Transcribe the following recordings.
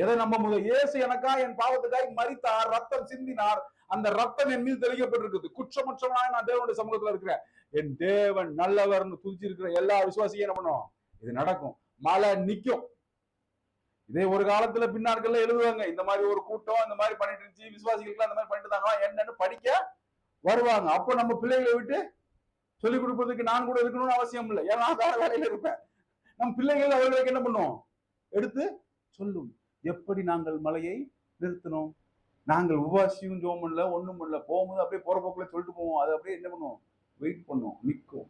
எதை நம்ப முடியும்? இயேசு எனக்கா என் பாவத்துக்காய் மரித்தார், ரத்தம் சிந்தினார். அந்த ரத்தம் என் மீது தெளிக்கப்பட்டிருக்குது. குற்றமற்றவனாய் நான் தேவனுடைய சமூகத்துல இருக்கிறேன். என் தேவன் நல்லவர்னு துதிச்சிருக்கிற எல்லா விசுவாசியும் என்ன பண்ணும்? இது நடக்கும். மழை நிக்கும். இதே ஒரு காலத்துல பின்னாட்கள்ல எழுதுவாங்க, இந்த மாதிரி ஒரு கூட்டம் இந்த மாதிரி பண்ணிட்டு இருந்துச்சு, விசுவாசிகளுக்கு அந்த மாதிரி பண்ணிட்டு இருந்தாங்களா என்னன்னு படிக்க வருவாங்க. அப்போ நம்ம பிள்ளைகளை விட்டு சொல்லிக் கொடுப்பதற்கு நான் கூட இருக்கணும்னு அவசியம் இல்லை. ஏன்னா வேற வேலையில இருப்பேன். நம் பிள்ளைகள் அவர்களுக்கு என்ன பண்ணும்? எடுத்து சொல்லும். எப்படி நாங்கள் மலையை நிறுத்தணும்? நாங்கள் உபாசியும் ஜோம் பண்ணல, ஒண்ணும் பண்ணல. போகும்போது அப்படியே போற போக்குல சொல்லிட்டு போவோம். அது அப்படியே என்ன பண்ணும்? வெயிட் பண்ணும், நிற்கும்.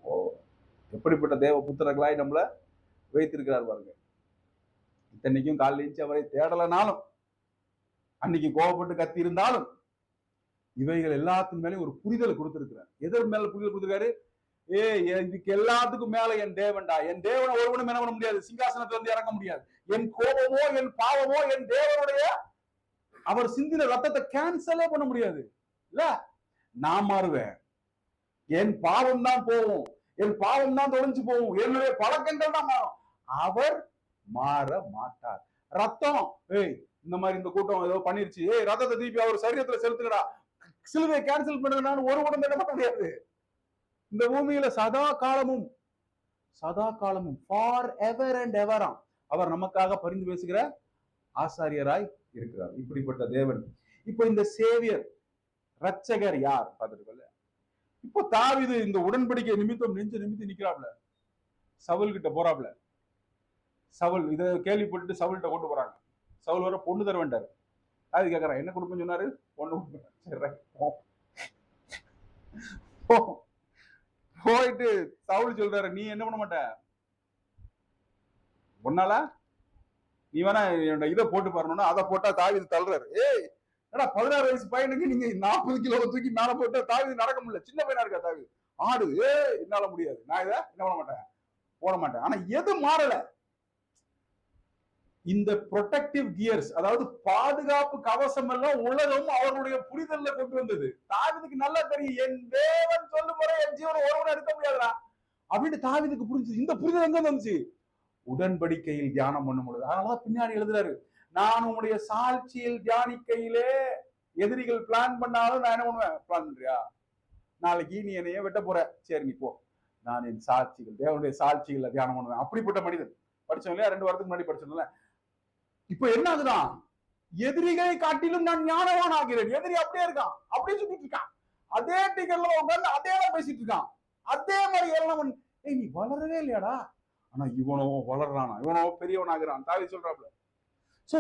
எப்படிப்பட்ட தேவ புத்திரர்களாய் நம்மள வைத்திருக்கிறார் பாருங்க. இத்தனைக்கும் காலையிச்சு அவரை தேடலனாலும், அன்னைக்கு கோபப்பட்டு கத்தி இருந்தாலும், இவைகள் எல்லாத்துக்கும் மேலே ஒரு புரிதலை கொடுத்திருக்கிறார். எதற்கு மேல புரிதல் கொடுத்திருக்காரு? இதுக்கு எல்லாத்துக்கும் மேல என் தேவன்டா. என் தேவனை ஒருவனும் என்ன பண்ண முடியாது, சிங்காசனத்துல இருந்து இறக்க முடியாது. என் கோபமோ என் பாவமோ என் தேவனுடைய அவர் சிந்தின ரத்தத்தை கேன்சலே பண்ண முடியாது. இல்ல, நான் மாறுவேன். என் பாவம் தான் போகும், என் பாவம் தான் தொலைஞ்சு போகும், என்னுடைய பழக்கங்கள் தான் மாறும். அவர் மாற மாட்டார். ரத்தம் இந்த மாதிரி இந்த கூட்டம் ஏதோ பண்ணிருச்சு, ரத்தத்தை திருப்பி அவர் சரீரத்துல செலுத்துங்கடா, சிலுவை கேன்சல் பண்ணுங்கன்னு ஒரு உடம்பு என்ன பண்ண முடியாது. இந்த பூமியில சதா காலமும் ஃபார் எவர் அண்ட் எவரா அவர் நமக்காக பரிந்து பேசுகிற ஆசாரியராய் இருக்கிறார். இப்படிப்பட்ட தேவன். இப்போ இந்த சேவியர் ரட்சகர் யார் பார்த்துட்டு, இப்போ தாவீது இந்த உடன்படிக்கை நிமித்தம் நெஞ்சு நிமித்தி நிக்கிறாப்ல, சவுல் கிட்ட போறாப்ல. சவுல் இதை கேள்விப்பட்டு சவுல்கிட்ட கொண்டு போறாங்க. சவுல் வர பொண்ணு தர வேண்டாரு. தாவீது கேட்கறான், என்ன கொடுப்பேன்னு சொன்னாரு? பொண்ணு. சரி, போயிட்டு சவுல் சொல்றாரு, நீ என்ன பண்ண மாட்ட, ஒன்னால நீ வேணா இதை போட்டு பாருன்னா அதை போட்டா தாவீது தள்ளுறாரு. ஏன்னா 16 வயசு பையனுக்கு நீங்க 40 கிலோ தூக்கி மேல போட்டு தாவீது நடக்க முடியல. சின்ன பையனா இருக்கா தாவீது, ஆடு என்னால முடியாது, நான் இதை என்ன பண்ண மாட்டேன், போட மாட்டேன். ஆனா எது மாறல? இந்த ப்ரொடெக்டிவ் கியர்ஸ், அதாவது பாதுகாப்பு கவசம் எல்லாம் உலகம் அவர்களுடைய புரிதல்ல கொண்டு வந்தது. தாவீதுக்கு நல்லா தெரியும், என் தேவன் சொல்லு போற என் ஜீவனை ஒருவனை எடுக்க முடியாதுடா அப்படின்னு தாவீதுக்கு புரிஞ்சு. இந்த புரிதல் எங்க வந்துச்சு? உடன்படிக்கையில் தியானம் பண்ணும் பொழுது. அதனாலதான் பின்னாடி எழுதுறாரு, நான் உன்னுடைய சாட்சியில் தியானிக்கையிலே எதிரிகள் பிளான் பண்ணாலும் நான் என்ன பண்ணுவேன், பிளான் பண்றியா, நாளைக்கு நீ என்னைய வெட்ட போற, சரி நீ போ, நான் என் சாட்சிகள் தேவனுடைய சாட்சிகளை தியானம் பண்ணுவேன். அப்படிப்பட்ட மனிதன். படிச்சோம் இல்லையா, 2 வாரத்துக்கு முன்னாடி படிச்சோம்ல. இப்ப என்ன ஆகுதான், எதிரிகளை காட்டிலும் நான் ஞானவான் ஆகிறேன். எதிரி அப்படியே இருக்கான், அப்படியே சுத்திட்டு இருக்கான், அதே டிக்கெட்ல உட்கார்ந்து அதே பேசிட்டு இருக்கான், அதே மாதிரி எல்லாம். நீ வளரவே இல்லையாடா, ஆனா இவனோ வளர்றானா, இவனோ பெரியவன் ஆகிறான். தாவீது சொல்றாப்ல. சோ